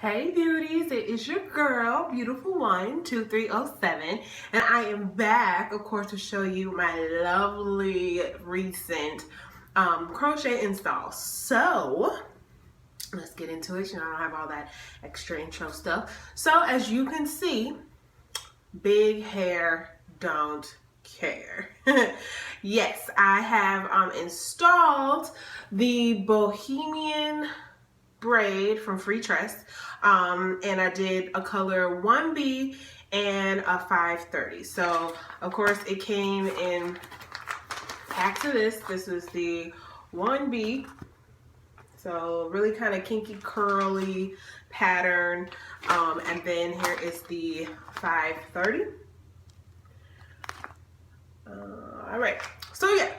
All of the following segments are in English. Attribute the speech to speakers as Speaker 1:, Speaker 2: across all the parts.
Speaker 1: Hey beauties, it is your girl, Beautiful One 2307, and I am back, of course, to show you my lovely recent crochet install. So let's get into it. You know, I don't have all that extra intro stuff. So as you can see, big hair, don't care. Yes, I have installed the Bohemian braid from Freetress, and I did a color 1B and a 530. So of course it came in pack to this. This is the 1B. So really kind of kinky curly pattern, and then here is the 530. All right. So yeah,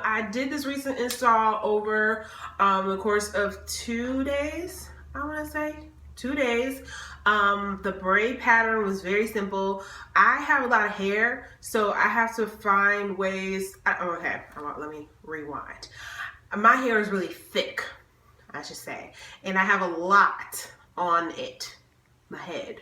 Speaker 1: I did this recent install over the course of 2 days. I want to say 2 days. The braid pattern was very simple. I have a lot of hair, so I have to find ways. Okay, let me rewind. My hair is really thick, I should say, and I have a lot on it, my head.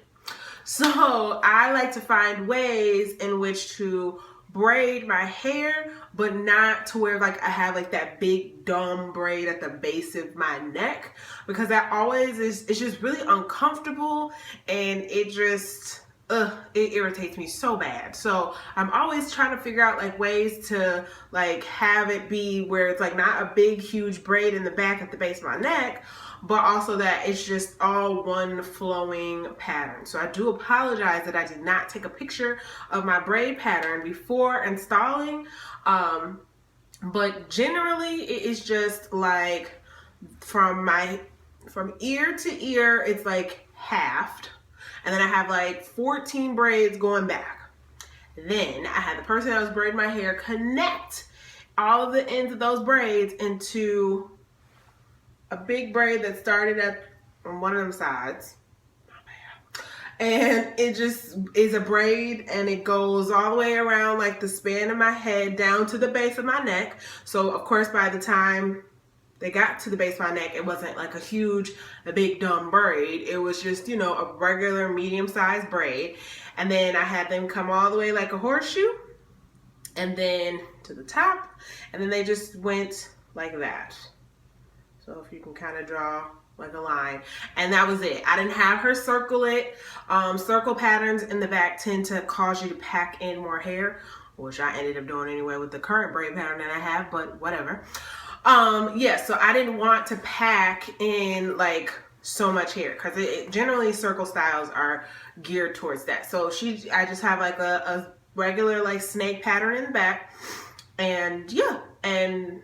Speaker 1: So I like to find ways in which to braid my hair, but not to where like I have like that big dumb braid at the base of my neck, because that always is, it's just really uncomfortable, and it just it irritates me so bad. So I'm always trying to figure out like ways to like have it be where it's like not a big huge braid in the back at the base of my neck, but also that it's just all one flowing pattern. So I do apologize that I did not take a picture of my braid pattern before installing, but generally it is just like from ear to ear, it's like halved, and then I have like 14 braids going back. Then I had the person that was braiding my hair connect all of the ends of those braids into a big braid that started on one of them sides, and it just is a braid, and it goes all the way around like the span of my head down to the base of my neck. So of course by the time they got to the base of my neck, it wasn't like a big dumb braid. It was just, you know, a regular medium-sized braid. And then I had them come all the way like a horseshoe, and then to the top, and then they just went like that. So if you can kind of draw like a line, and that was it. I didn't have her circle it. Circle patterns in the back tend to cause you to pack in more hair, which I ended up doing anyway with the current braid pattern that I have, but whatever. Yeah, so I didn't want to pack in like so much hair, because generally circle styles are geared towards that. So I just have like a regular like snake pattern in the back, and yeah, and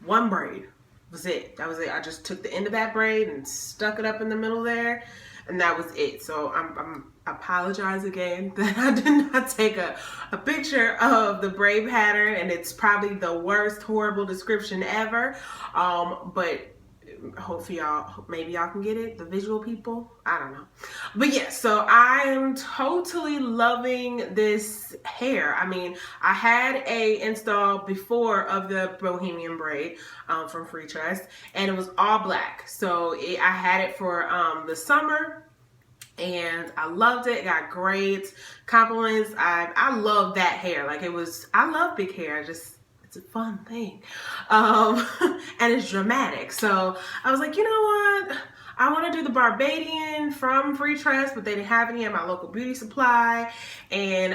Speaker 1: one braid was it. That was it. I just took the end of that braid and stuck it up in the middle there, and that was it. So I apologize again that I did not take a picture of the braid pattern, and it's probably the worst horrible description ever, but hopefully maybe y'all can get it, the visual people, I don't know. But yeah, so I am totally loving this hair. I mean, I had a install before of the Bohemian braid from Freetress, and it was all black. So I had it for the summer, and I loved it. Got great compliments. I love that hair. Like I love big hair. It's a fun thing, and it's dramatic. So I was like, you know what? I want to do the Barbadian from Freetress, but they didn't have any at my local beauty supply, and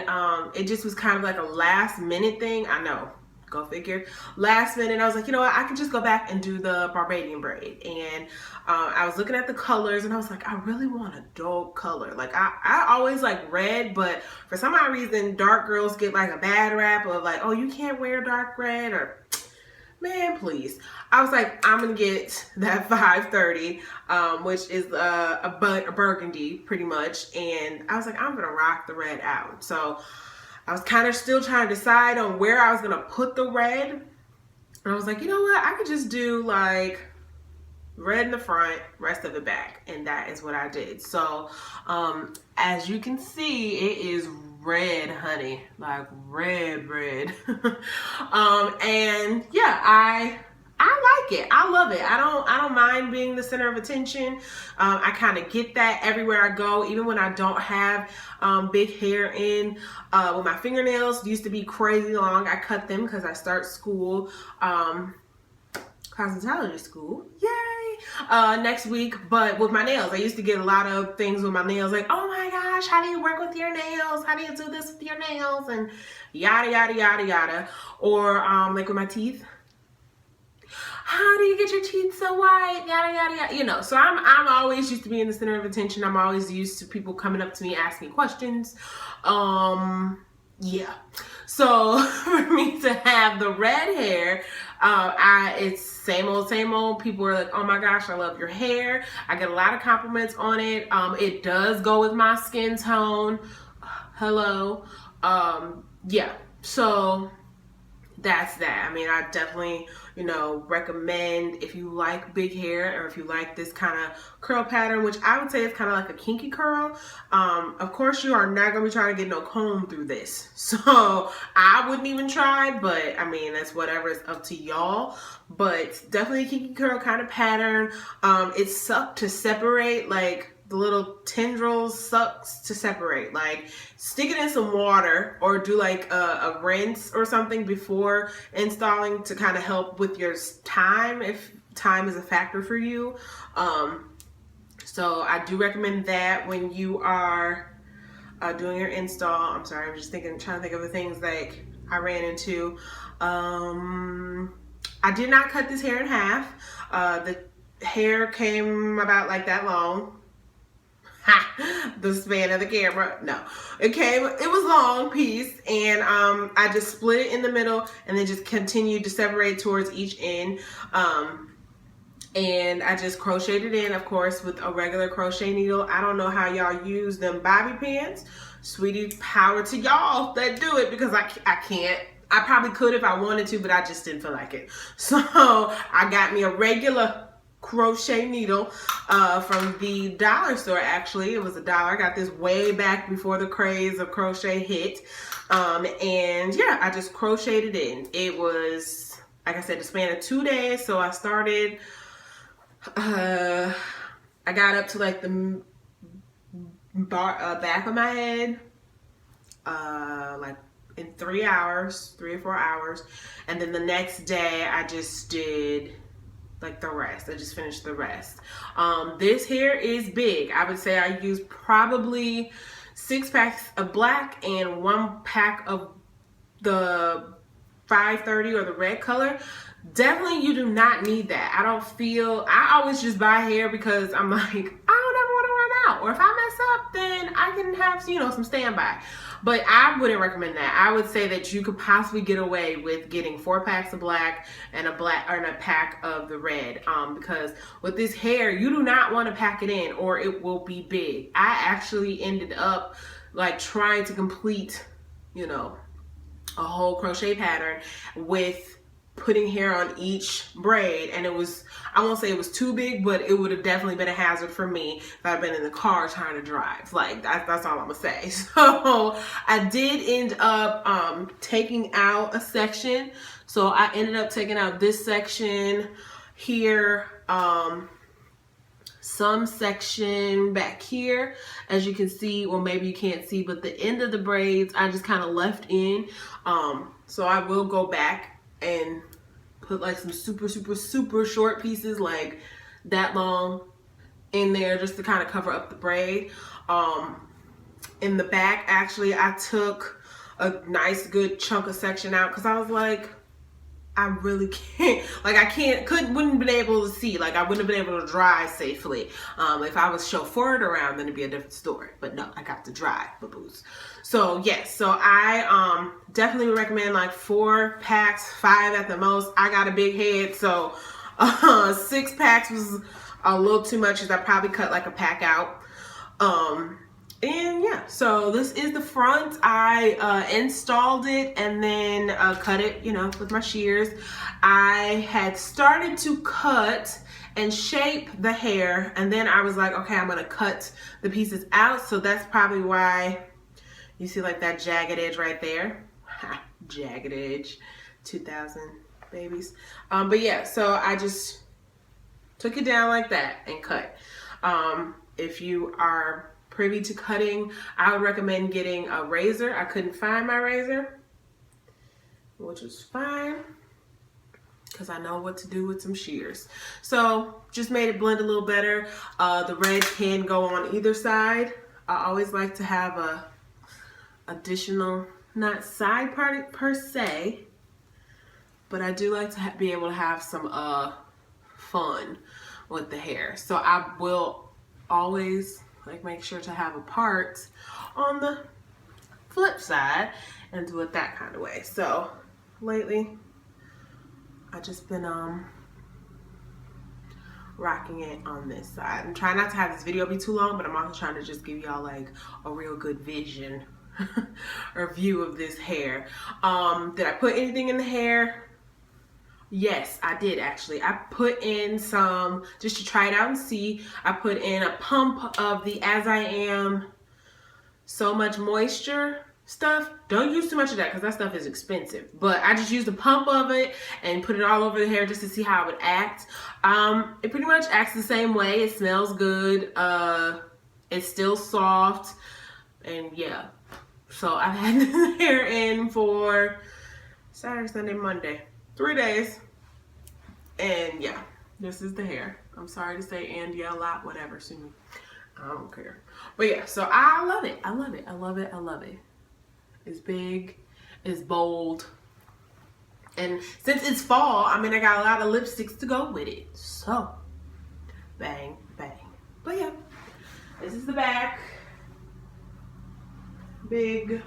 Speaker 1: it just was kind of like a last minute thing. I know, go figure. Last minute, I was like, you know what? I could just go back and do the Barbadian braid, and I was looking at the colors, and I was like, I really want a dope color. Like I always like red, but for some odd reason, dark girls get like a bad rap of like, oh, you can't wear dark red, or man, please. I was like, I'm gonna get that 530, which is a burgundy pretty much, and I was like, I'm gonna rock the red out. So I was kind of still trying to decide on where I was gonna put the red, and I was like, you know what? I could just do like red in the front, rest of the back, and that is what I did. So as you can see, it is red, honey, like red. And yeah, I like it. I love it. I don't mind being the center of attention. I kind of get that everywhere I go, even when I don't have big hair in. When my fingernails used to be crazy long, I cut them because I start school, cosmetology school, yay, next week. But with my nails, I used to get a lot of things with my nails, like, oh my gosh, how do you work with your nails? How do you do this with your nails? And yada, yada, yada, yada. Or like with my teeth, how do you get your teeth so white? Yada, yada, yada. You know, so I'm always used to being the center of attention. I'm always used to people coming up to me asking questions. Yeah. So for me to have the red hair, it's same old. People are like, oh my gosh, I love your hair. I get a lot of compliments on it. It does go with my skin tone. Hello. Yeah. So that's that. I mean, I definitely, you know, recommend if you like big hair or if you like this kind of curl pattern, which I would say is kind of like a kinky curl. Of course, you are not going to be trying to get no comb through this. So I wouldn't even try, but I mean, that's whatever, is up to y'all. But definitely a kinky curl kind of pattern. It sucks to separate, like, the little tendrils sucks to separate. Like, stick it in some water or do like a rinse or something before installing to kind of help with your time, if time is a factor for you. So I do recommend that when you are doing your install. I'm sorry, I'm just trying to think of the things like I ran into. I did not cut this hair in half. The hair came about like that long. The span of the camera. No, it was long piece, and I just split it in the middle and then just continued to separate towards each end, and I just crocheted in, of course, with a regular crochet needle. I don't know how y'all use them bobby pins. Sweetie, power to y'all that do it, because I can't. I probably could if I wanted to, but I just didn't feel like it. So I got me a regular crochet needle from the dollar store. Actually, it was $1. I got this way back before the craze of crochet hit, and yeah, I just crocheted it in. It was, like I said, the span of 2 days. So I started, I got up to like the back of my head, like in 3 hours, 3 or 4 hours, and then the next day I just did like the rest. I just finished the rest. This hair is big. I would say I used probably 6 packs of black and 1 pack of the 530 or the red color. Definitely you do not need that. I always just buy hair because I'm like, I don't ever want to run out, or if I mess up, then I can have, you know, some standby. But I wouldn't recommend that. I would say that you could possibly get away with getting 4 packs of black and a pack of the red, because with this hair, you do not want to pack it in or it will be big. I actually ended up like trying to complete, you know, a whole crochet pattern with putting hair on each braid, and it was, I won't say it was too big, but it would have definitely been a hazard for me if I'd been in the car trying to drive. Like, that's all I'm gonna say. So I did end up taking out a section. So I ended up taking out this section here, some section back here, as you can see, or maybe you can't see, but the end of the braids I just kind of left in. So I will go back and put like some super short pieces like that long in there, just to kind of cover up the braid. In the back, actually, I took a nice good chunk of section out because I was like, I really can't, like, wouldn't been able to see, like, I wouldn't have been able to drive safely. If I was chauffeured around, then it'd be a different story, but no, I got to drive, boo-boos. So yes, so I definitely would recommend like 4 packs, 5 at the most. I got a big head, so 6 packs was a little too much, because I probably cut like a pack out. And yeah, so this is the front. I installed it and then cut it, you know, with my shears. I had started to cut and shape the hair, and then I was like, okay, I'm gonna cut the pieces out. So that's probably why you see like that jagged edge right there. Ha, jagged edge, 2000. babies. But yeah, so I just took it down like that and cut. If you are privy to cutting, I would recommend getting a razor. I couldn't find my razor, which is fine because I know what to do with some shears. So just made it blend a little better. The red can go on either side. I always like to have a additional, not side part per se, but I do like to be able to have some fun with the hair. So I will always like make sure to have a part on the flip side and do it that kind of way. So lately I just been rocking it on this side. I'm trying not to have this video be too long, but I'm also trying to just give y'all like a real good vision or view of this hair. Did I put anything in the hair? Yes, I did actually. I put in some, just to try it out and see, I put in a pump of the As I Am So Much Moisture stuff. Don't use too much of that because that stuff is expensive. But I just used a pump of it and put it all over the hair just to see how it would act. It pretty much acts the same way. It smells good. It's still soft. And yeah. So I've had this hair in for Saturday, Sunday, Monday. 3 days. And yeah, this is the hair. I'm sorry to say and yeah a lot, whatever, sue me. I don't care. But yeah, so I love it. I love it. I love it. I love it. It's big. It's bold. And since it's fall, I mean, I got a lot of lipsticks to go with it. So, bang, bang. But yeah, this is the back. Big.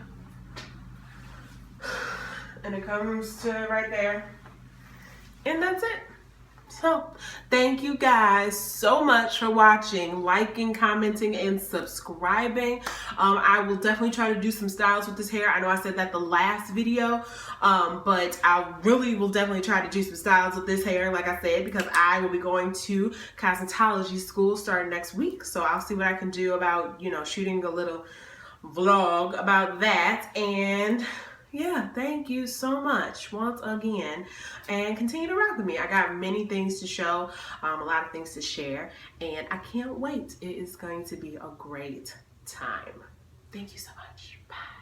Speaker 1: And it comes to right there. And that's it. So, thank you guys so much for watching, liking, commenting, and subscribing. I will definitely try to do some styles with this hair. I know I said that the last video, but I really will definitely try to do some styles with this hair, like I said, because I will be going to cosmetology school starting next week. So I'll see what I can do about, you know, shooting a little vlog about that. And yeah, thank you so much once again, and continue to rock with me. I got many things to show, a lot of things to share, and I can't wait. It is going to be a great time. Thank you so much. Bye.